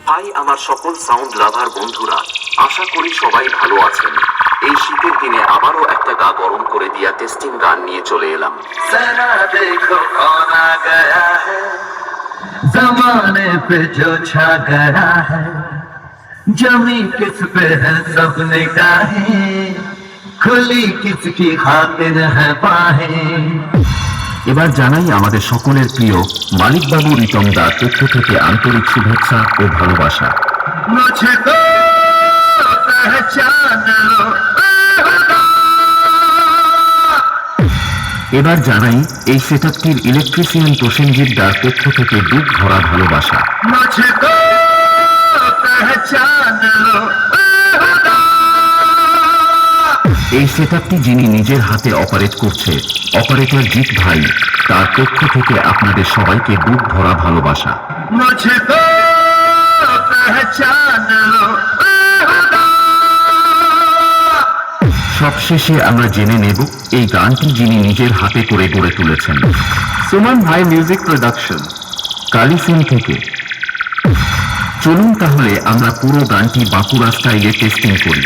High আমার সকল sound লাভার বন্ধুরা, আশা করি সবাই ভালো আছেন। এই শীতের দিনে আবারও একটা গা গরম করে দিয়া টেস্টিং গান নিয়ে চলে এলাম। जरा देखो कौन आ गया है, जमाने पे जो छा गया है, जमी किस पे है सब निगाहें, खुली किसकी खातिर है बाहें। এবার জানাই আমাদের সকলের প্রিয় মালিক বাবু রিতমদার পক্ষ থেকে আন্তরিক শুভেচ্ছা ও ভালোবাসা। मुझको पहचान लो बेहुदा। এবার জানাই এই সেটআপটির ইলেকট্রিশিয়ান প্রসেনজিৎদার পক্ষ থেকে বুক ভরা ভালোবাসা। मुझको पहचान लो बेहुदा। এই সেটআপটি যিনি নিজের হাতে অপারেট করছে অপারেটর জিৎ ভাই, তার পক্ষ থেকে আপনাদের সবাইকে বুক ভরা ভালোবাসা। मुझको पहचान लो बेहुदा। সবশেষে আমরা জেনে নেব এই গানটি যিনি নিজের হাতে করে গড়ে তুলেছেন। সুমন ভাই মিউজিক প্রোডাকশন, কালিফিল্ম থেকে। চলুন তাহলে আমরা পুরো গানটি বাঁকুড়া স্টাইলে টেস্টিং করি।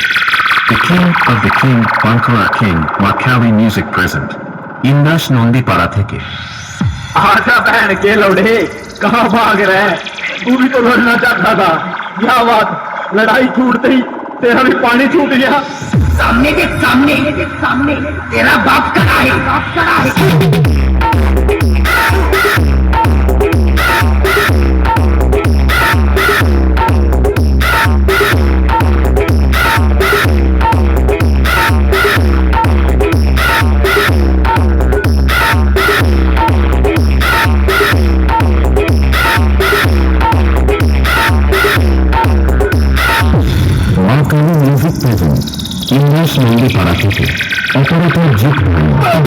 The King of the King, Bankura King, Makali Music Present, इंदास नंदीपाड़ा থেকে। आजा बहन के लौड़े, कहाँ भाग रहे हैं? तू भी तो लड़ना चाहता था, क्या बात, लड़ाई छूटते ही तेरा भी पानी छूट गया। सामने देख, सामने सामने तेरा बाप खड़ा है, बाप खड़ा है। মাকালি মিউজিক প্রেজেন্ট, ইন্দাস নন্দীপাড়া থেকে অপারেটর জিৎ ভাই।